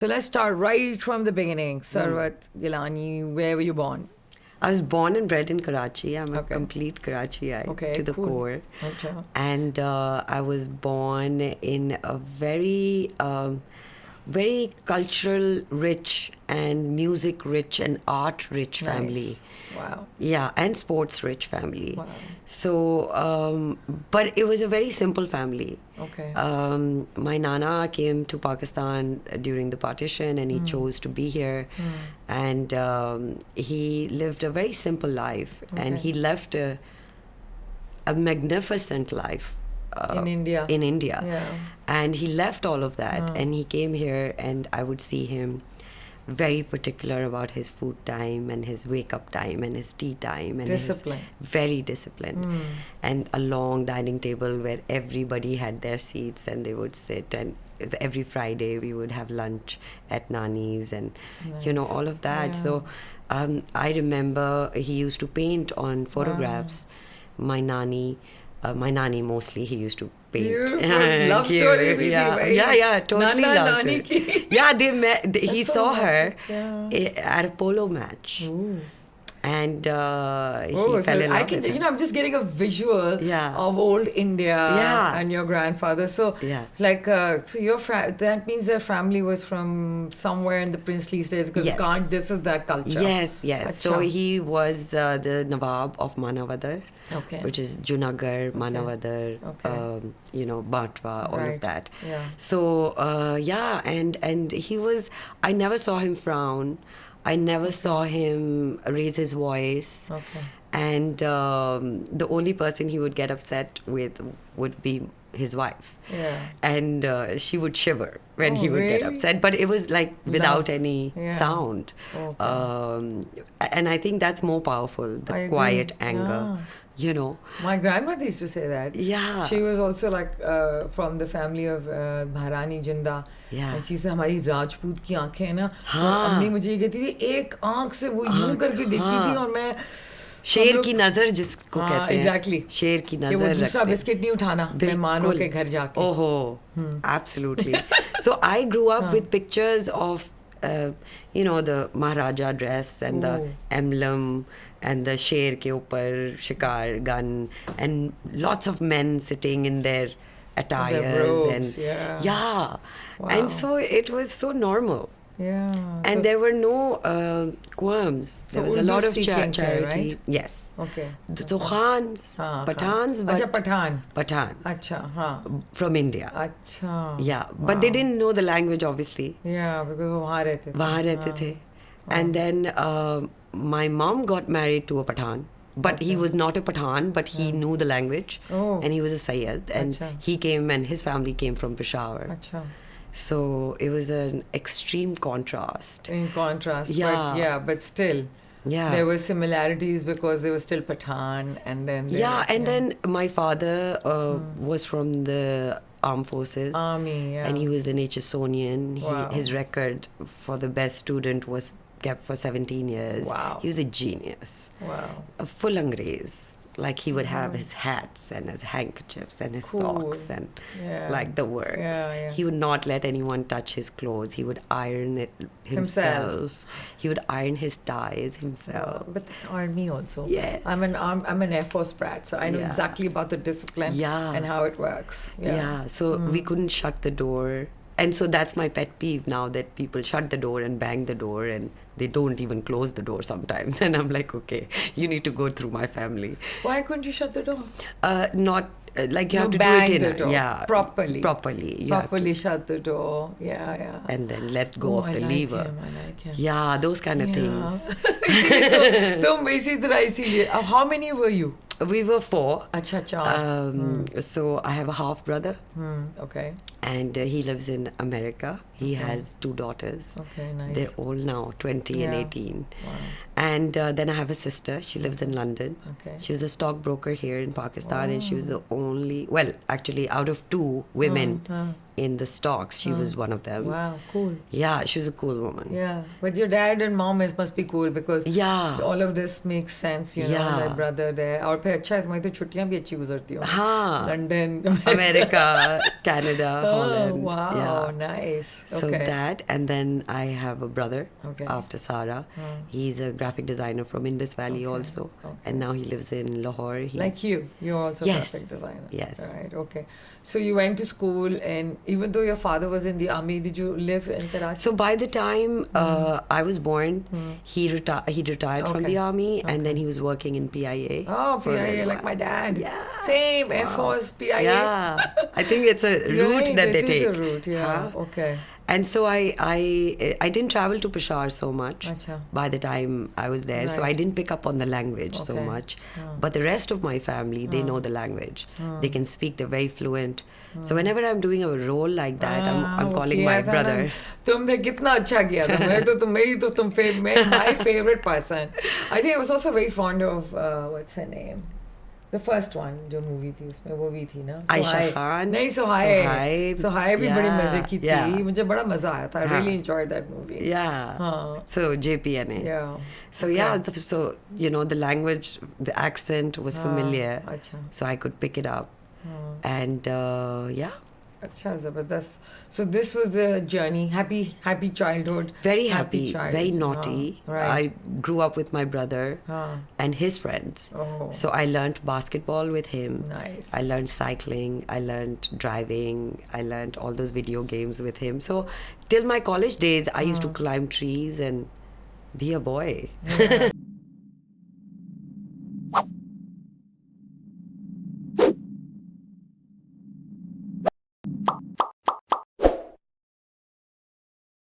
So let's start right from the beginning. Sarwat Gilani, where were you born? I was born and bred in Karachi. I'm a Okay. complete Karachiite Okay, to the cool. core. Okay. And I was born in a very cultural rich and music rich and art rich family. Nice. Wow. Yeah, and sports rich family. Wow. So, but it was a very simple family. Okay. My Nana came to Pakistan during the partition and he chose to be here. And he lived a very simple life. And Okay. he left a magnificent life. In India. In India. Yeah. And he left all of that and he came here, and I would see him very particular about his food time and his wake up time and his tea time and Discipline. very disciplined, and a long dining table where everybody had their seats and they would sit, and it was every Friday we would have lunch at Nani's and all of that. Yeah. So I remember he used to paint on photographs. My Nani mostly he used to paint. Beautiful love story with yeah. you, right? Yeah, totally Nana, love Nani story. ki. Yeah, they met. He so saw her romantic, at a polo match, Ooh. and he Oh, fell so in I love can, with her. I'm just getting a visual Yeah. of old India Yeah. and your grandfather. So, Yeah. like, so that means their family was from somewhere in the princely states because Yes. this is that culture. Yes. So Acha. he was the Nawab of Manavadar, Okay. which is Junagadh, Manavadar, Okay. Batwa, all Right. of that. Yeah. So and he was. I never saw him frown. I never saw him raise his voice. Okay. And the only person he would get upset with would be his wife. Yeah. And she would shiver when Oh, he would get really? upset. But it was like without Love. any Yeah. sound. Okay. And I think that's more powerful, the I agree. quiet anger. My grandmother used to say that. Yeah. She was also like from the family of Bharani Jinda. Yeah. And she said, हमारी राजपूत की आंखें हैं ना, तो हाँ. अम्मी मुझे ये कहती थी एक आंख से वो यूं करके देखती थी और मैं शेर हम की लोग- नजर जिसको हाँ, कहते हैं. exactly. शेर की कि वो नजर दूसरा रखते. बिस्किट नहीं उठाना मेहमानों के घर जाके. Oh, absolutely. So I grew up with pictures of, the Maharaja dress and the emblem and the sher ke upar shikar gun and lots of men sitting in their attires robes, and yeah. Wow. And so it was so normal. Yeah. And there were no qualms. There So was a Urdu lot of speaking charity. there, right? Yes. Okay. So Khans, हाँ, Pathans, but अच्छा Pathan. Pathans अच्छा हाँ. from India. अच्छा. Yeah, but they didn't know the language, obviously. Yeah, because वो वहाँ रहते थे. वहाँ रहते थे. And then my mom got married to a Pathan. But he was not a Pathan, but he knew the language. Oh. And he was a Sayyid. And Acha. he came and his family came from Peshawar. अच्छा. So it was an extreme contrast. In contrast, Yeah. but still, Yeah. there were similarities because they were still Pathan, and then Then my father was from the armed forces. Army, yeah. And he was an HSonian. Wow. His record for the best student was kept for 17 years. Wow. He was a genius. Wow. A full Angrez. Like he would have his hats and his handkerchiefs and his Cool. socks and Yeah. like the works. Yeah. He would not let anyone touch his clothes. He would iron it himself. He would iron his ties himself. But that's army also. Yes. I'm an Air Force brat, so I know Yeah. exactly about the discipline Yeah. and how it works. Yeah, so we couldn't shut the door. And so that's my pet peeve now, that people shut the door and bang the door and they don't even close the door sometimes. And I'm like, okay, you need to go through my family. Why couldn't you shut the door? Not like you have to do bang it in the door. Properly. You have to- Properly shut the door. Yeah. and then let go of the lever. I like him. Yeah, those kind of things. तुम इसी तरह इसीलिए. How many were you? We were 4. अच्छा. So I have a half brother, Okay. and he lives in America. He has 2 daughters. Okay, nice. They're all now 20 and Yeah. 18. Wow. And then I have a sister. She lives in London. Okay. She was a stockbroker here in Pakistan, and she was the only, well, actually, out of 2 women in the stocks. She was one of them. Wow, cool. Yeah, she was a cool woman. Yeah, but your dad and mom must be cool because Yeah. all of this makes sense, you know, Yeah. my brother there. और फिर अच्छा है तुम्हारी तो छुट्टियां भी अच्छी गुजरती हो. हाँ. London, America, Canada, Holland. Wow, Yeah. nice. So Okay. that, and then I have a brother Okay. after Sarah. He's a graphic designer from Indus Valley also. Okay. And now he lives in Lahore. He's Like you, you're also a Yes. graphic designer. Yes. Right. Okay. So you went to school, and even though your father was in the army, did you live in Karachi? So by the time I was born, he retired from Okay. the army, and then he was working in PIA. Oh, for a PIA, little like while. my dad. Yeah. Same, Air Force, PIA. Yeah. I think it's a route Right, that they it take. is a route, yeah. Huh? Okay. And so I didn't travel to Peshawar so much Acha. by the time I was there. So I Right. didn't pick up on the language so Okay. much. But the rest of my family, they know the language. They can speak, they're very fluent. So whenever I'm doing a role like that, I'm वो calling किया my था brother. ना, तुमने कितना अच्छा किया था. My favorite person. I think I was also very fond of what's her name? The first one जो movie थी उसमें वो भी थी ना. Aisha Sohaib. Khan. नहीं Sohaib. Sohaib भी बड़ी Yeah. मजे की थी. Yeah. मुझे बड़ा मजा आया था. I really enjoyed that movie. Yeah. हाँ. So JPNA. Yeah. So yeah, so you know the language, the accent was familiar. अच्छा. So I could pick it up. And yeah. अच्छा जबरदस्त. So this was the journey. Happy childhood. Very happy, childhood. very naughty. Right. I grew up with my brother and his friends. Oh. So I learned basketball with him. Nice. I learned cycling. I learned driving. I learned all those video games with him. So till my college days, I used to climb trees and be a boy. Yeah.